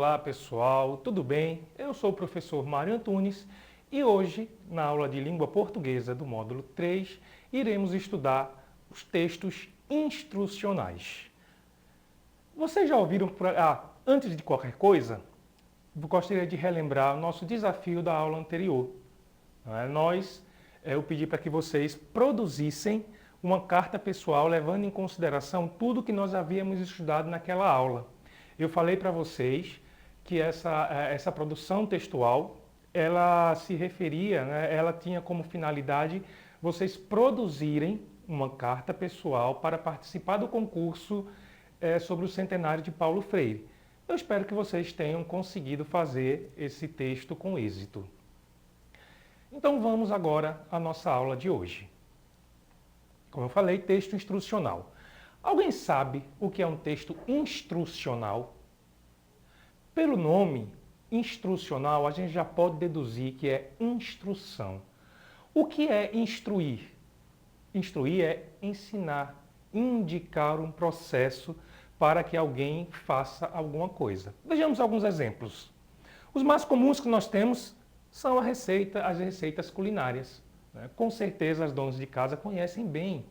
Olá pessoal, tudo bem? Eu sou o professor Mário Antunes e hoje, na aula de língua portuguesa do módulo 3, iremos estudar os textos instrucionais. Vocês já ouviram... antes de qualquer coisa, gostaria de relembrar o nosso desafio da aula anterior. Eu pedi para que vocês produzissem uma carta pessoal levando em consideração tudo que nós havíamos estudado naquela aula. Eu falei para vocês que essa produção textual, ela se referia, ela tinha como finalidade vocês produzirem uma carta pessoal para participar do concurso sobre o centenário de Paulo Freire. Eu espero que vocês tenham conseguido fazer esse texto com êxito. Então vamos agora à nossa aula de hoje. Como eu falei, texto instrucional. Alguém sabe o que é um texto instrucional? Pelo nome instrucional, a gente já pode deduzir que é instrução. O que é instruir? Instruir é ensinar, indicar um processo para que alguém faça alguma coisa. Vejamos alguns exemplos. Os mais comuns que nós temos são as receitas culinárias. Com certeza as donas de casa conhecem bem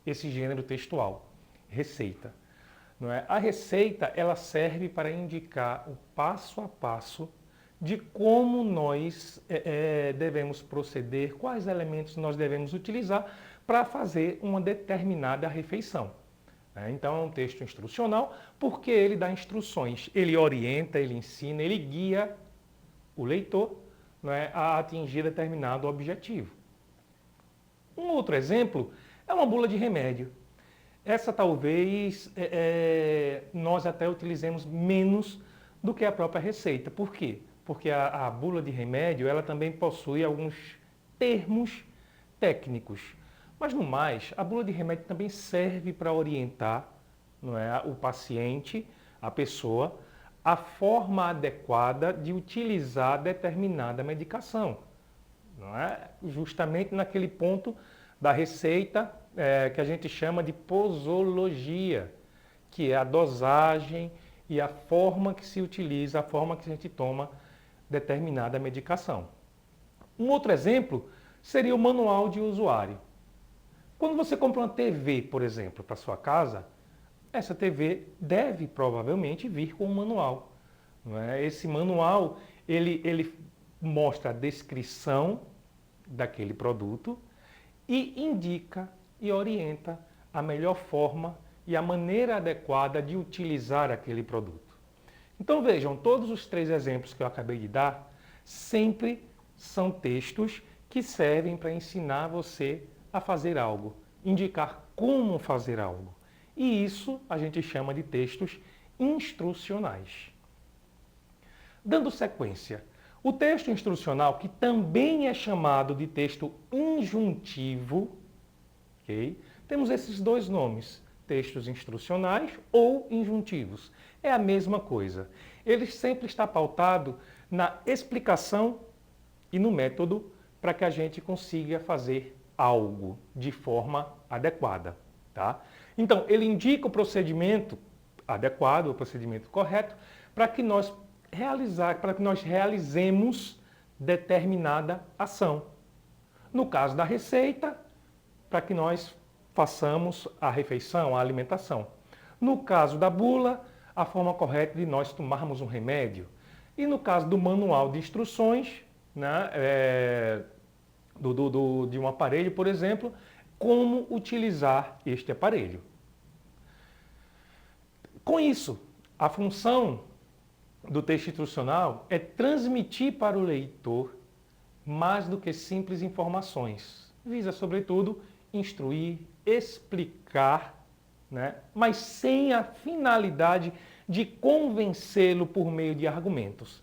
esse gênero textual, receita. A receita ela serve para indicar o passo a passo de como nós devemos proceder, quais elementos nós devemos utilizar para fazer uma determinada refeição. Então é um texto instrucional porque ele dá instruções, ele orienta, ele ensina, ele guia o leitor a atingir determinado objetivo. Um outro exemplo é uma bula de remédio. Essa talvez nós até utilizemos menos do que a própria receita. Por quê? Porque a bula de remédio ela também possui alguns termos técnicos. Mas no mais, a bula de remédio também serve para orientar o paciente, a pessoa, a forma adequada de utilizar determinada medicação. Justamente naquele ponto da receita que a gente chama de posologia, que é a dosagem e a forma que se utiliza, a forma que a gente toma determinada medicação. Um outro exemplo seria o manual de usuário. Quando você compra uma TV, por exemplo, para sua casa, essa TV deve provavelmente vir com um manual. Esse manual ele mostra a descrição daquele produto e indica e orienta a melhor forma e a maneira adequada de utilizar aquele produto. Então vejam, todos os três exemplos que eu acabei de dar sempre são textos que servem para ensinar você a fazer algo, indicar como fazer algo. E isso a gente chama de textos instrucionais. Dando sequência, o texto instrucional, que também é chamado de texto injuntivo, temos esses dois nomes, textos instrucionais ou injuntivos. É a mesma coisa. Ele sempre está pautado na explicação e no método para que a gente consiga fazer algo de forma adequada. Então, ele indica o procedimento adequado, o procedimento correto, para que nós realizemos determinada ação. No caso da receita, para que nós façamos a refeição, a alimentação. No caso da bula, a forma correta de nós tomarmos um remédio. E no caso do manual de instruções, de um aparelho, por exemplo, como utilizar este aparelho. Com isso, a função do texto instrucional é transmitir para o leitor mais do que simples informações. Visa, sobretudo, instruir, explicar, mas sem a finalidade de convencê-lo por meio de argumentos.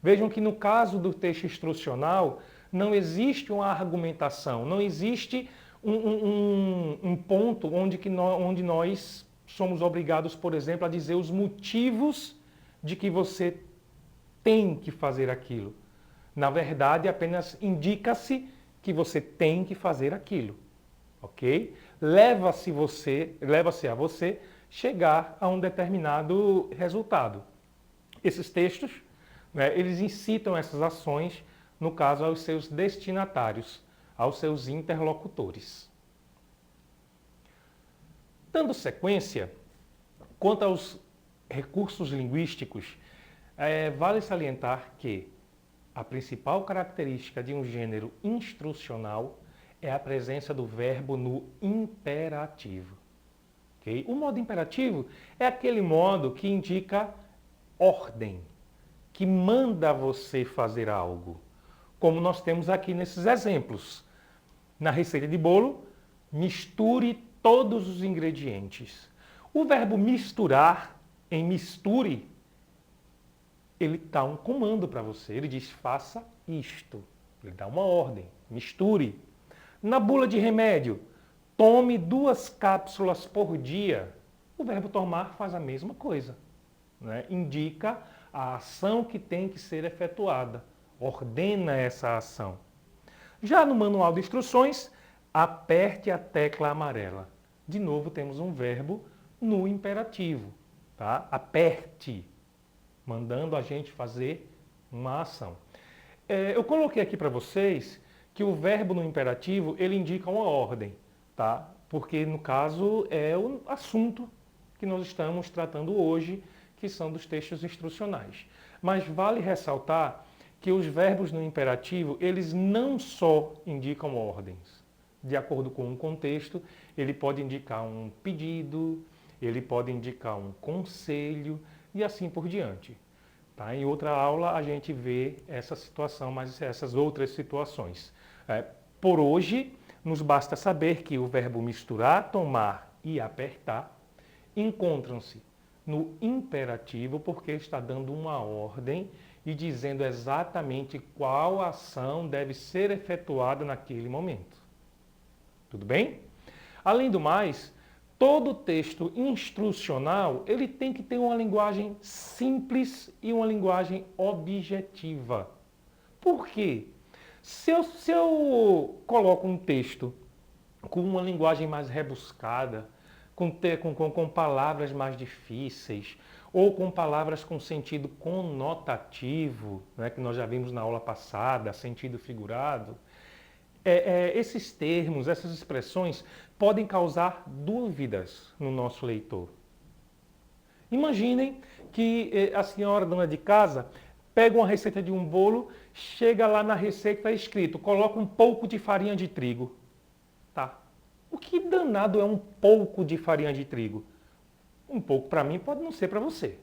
Vejam que no caso do texto instrucional não existe uma argumentação, não existe um ponto onde nós somos obrigados, por exemplo, a dizer os motivos de que você tem que fazer aquilo. Na verdade, apenas indica-se que você tem que fazer aquilo. Ok? Leva-se a você chegar a um determinado resultado. Esses textos, né, eles incitam essas ações, no caso, aos seus destinatários, aos seus interlocutores. Dando sequência, quanto aos recursos linguísticos, vale salientar que a principal característica de um gênero instrucional é a presença do verbo no imperativo. Okay? O modo imperativo é aquele modo que indica ordem, que manda você fazer algo, como nós temos aqui nesses exemplos. Na receita de bolo, misture todos os ingredientes. O verbo misturar, em misture, ele dá um comando para você. Ele diz, faça isto. Ele dá uma ordem, misture. Na bula de remédio, tome 2 cápsulas por dia. O verbo tomar faz a mesma coisa, né? Indica a ação que tem que ser efetuada. Ordena essa ação. Já no manual de instruções, aperte a tecla amarela. De novo, temos um verbo no imperativo. Tá? Aperte, mandando a gente fazer uma ação. Eu coloquei aqui para vocês que o verbo no imperativo, ele indica uma ordem, tá? Porque, no caso, é o assunto que nós estamos tratando hoje, que são dos textos instrucionais. Mas vale ressaltar que os verbos no imperativo, eles não só indicam ordens. De acordo com um contexto, ele pode indicar um pedido, ele pode indicar um conselho e assim por diante. Tá? Em outra aula a gente vê essa situação, mas essas outras situações. Por hoje, nos basta saber que o verbo misturar, tomar e apertar encontram-se no imperativo porque está dando uma ordem e dizendo exatamente qual ação deve ser efetuada naquele momento. Tudo bem? Além do mais, todo texto instrucional ele tem que ter uma linguagem simples e uma linguagem objetiva. Por quê? Se eu coloco um texto com uma linguagem mais rebuscada, com palavras mais difíceis, ou com palavras com sentido conotativo, né, que nós já vimos na aula passada, sentido figurado, esses termos, essas expressões podem causar dúvidas no nosso leitor. Imaginem que a senhora dona de casa pega uma receita de um bolo, chega lá na receita está escrito, coloca um pouco de farinha de trigo. Tá. O que danado é um pouco de farinha de trigo? Um pouco para mim pode não ser para você.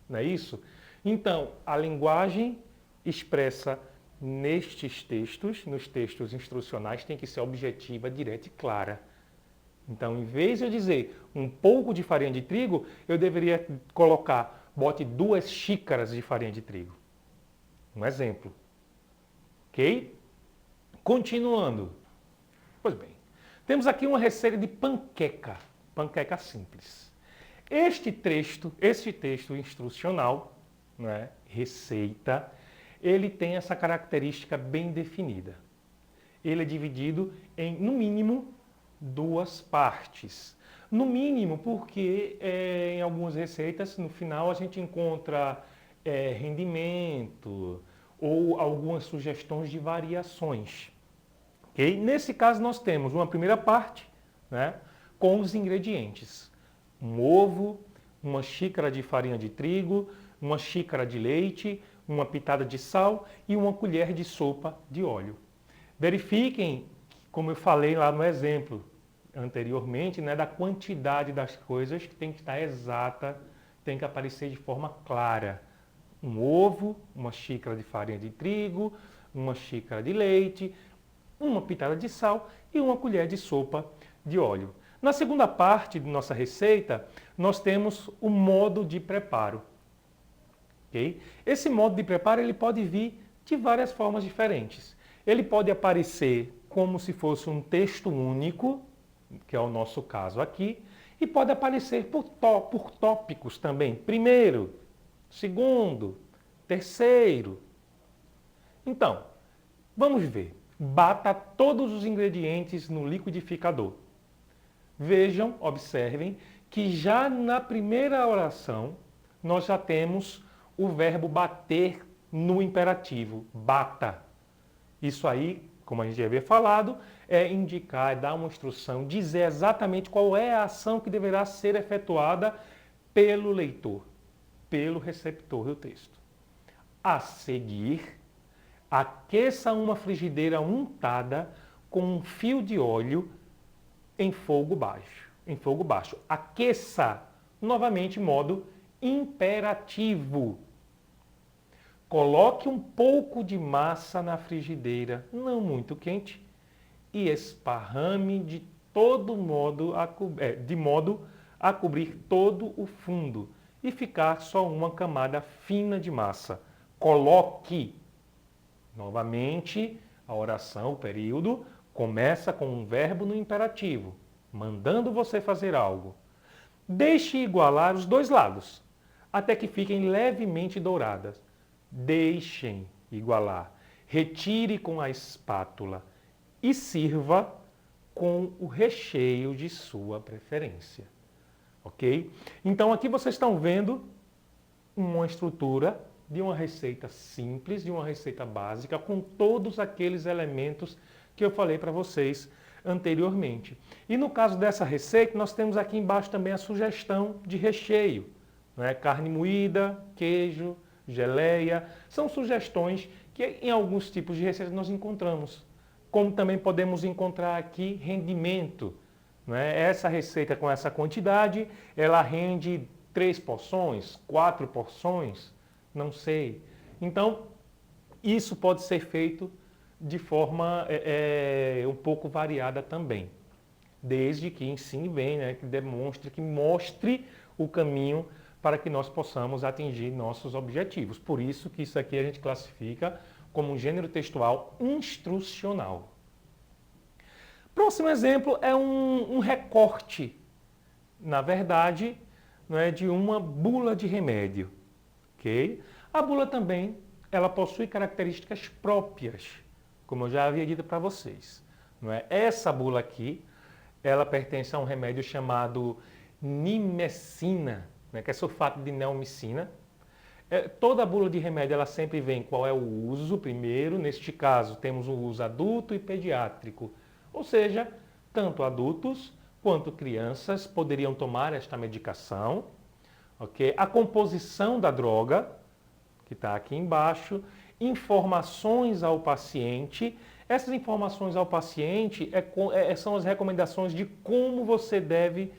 Não é isso? Então, a linguagem expressa nestes textos, nos textos instrucionais, tem que ser objetiva, direta e clara. Então, em vez de eu dizer um pouco de farinha de trigo, eu deveria colocar, bote 2 xícaras de farinha de trigo. Um exemplo. Ok? Continuando. Pois bem, temos aqui uma receita de panqueca. Panqueca simples. Este texto instrucional, né, receita, ele tem essa característica bem definida. Ele é dividido em, no mínimo, 2 partes. No mínimo, porque em algumas receitas, no final, a gente encontra rendimento ou algumas sugestões de variações. Okay? Nesse caso, nós temos uma primeira parte, né, com os ingredientes. Um ovo, uma xícara de farinha de trigo, uma xícara de leite, uma pitada de sal e uma colher de sopa de óleo. Verifiquem, como eu falei lá no exemplo anteriormente, né, da quantidade das coisas que tem que estar exata, tem que aparecer de forma clara. Um ovo, uma xícara de farinha de trigo, uma xícara de leite, uma pitada de sal e uma colher de sopa de óleo. Na segunda parte de nossa receita, nós temos o modo de preparo. Okay? Esse modo de preparo ele pode vir de várias formas diferentes. Ele pode aparecer como se fosse um texto único, que é o nosso caso aqui, e pode aparecer por tópicos também. Primeiro, segundo, terceiro. Então, vamos ver. Bata todos os ingredientes no liquidificador. Vejam, observem, que já na primeira oração nós já temos o verbo bater no imperativo, bata. Isso aí, como a gente já havia falado, é indicar, é dar uma instrução, dizer exatamente qual é a ação que deverá ser efetuada pelo leitor, pelo receptor do texto. A seguir, aqueça uma frigideira untada com um fio de óleo em fogo baixo. Em fogo baixo. Aqueça, novamente, modo imperativo. Coloque um pouco de massa na frigideira, não muito quente, e esparrame de modo a cobrir todo o fundo e ficar só uma camada fina de massa. Coloque. Novamente, a oração, o período, começa com um verbo no imperativo, mandando você fazer algo. Deixe igualar os dois lados, até que fiquem levemente douradas. Deixem igualar. Retire com a espátula e sirva com o recheio de sua preferência. Ok? Então aqui vocês estão vendo uma estrutura de uma receita simples, de uma receita básica, com todos aqueles elementos que eu falei para vocês anteriormente. E no caso dessa receita, nós temos aqui embaixo também a sugestão de recheio. Né? Carne moída, queijo, geleia, são sugestões que em alguns tipos de receitas nós encontramos. Como também podemos encontrar aqui rendimento. Né? Essa receita com essa quantidade, ela rende 3 porções, 4 porções, não sei. Então, isso pode ser feito de forma um pouco variada também. Desde que ensine bem, né? Que demonstre, que mostre o caminho para que nós possamos atingir nossos objetivos. Por isso que isso aqui a gente classifica como um gênero textual instrucional. Próximo exemplo é um recorte, na verdade, não é, de uma bula de remédio. Okay? A bula também ela possui características próprias, como eu já havia dito para vocês. Não é? Essa bula aqui, ela pertence a um remédio chamado nimecina, né, que é sulfato de neomicina. Toda bula de remédio ela sempre vem qual é o uso primeiro. Neste caso, temos o uso adulto e pediátrico. Ou seja, tanto adultos quanto crianças poderiam tomar esta medicação. Okay? A composição da droga, que está aqui embaixo, informações ao paciente. Essas informações ao paciente são as recomendações de como você deve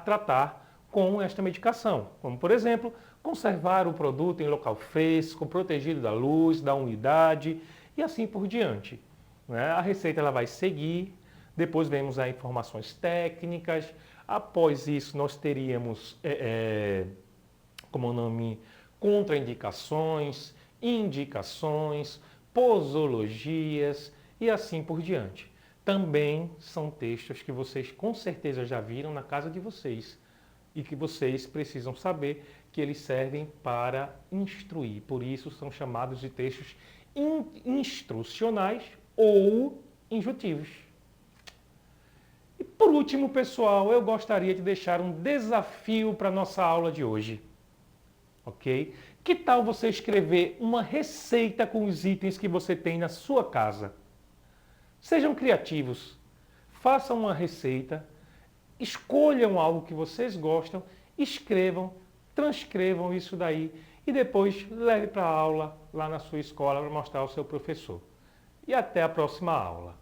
tratar com esta medicação. Como, por exemplo, conservar o produto em local fresco, protegido da luz, da umidade e assim por diante. Né? A receita ela vai seguir, depois vemos as informações técnicas, após isso nós teríamos contraindicações, indicações, posologias e assim por diante. Também são textos que vocês com certeza já viram na casa de vocês e que vocês precisam saber que eles servem para instruir. Por isso são chamados de textos instrucionais ou injutivos. E por último, pessoal, eu gostaria de deixar um desafio para a nossa aula de hoje. Ok? Que tal você escrever uma receita com os itens que você tem na sua casa? Sejam criativos, façam uma receita, escolham algo que vocês gostam, escrevam, transcrevam isso daí e depois leve para a aula lá na sua escola para mostrar ao seu professor. E até a próxima aula.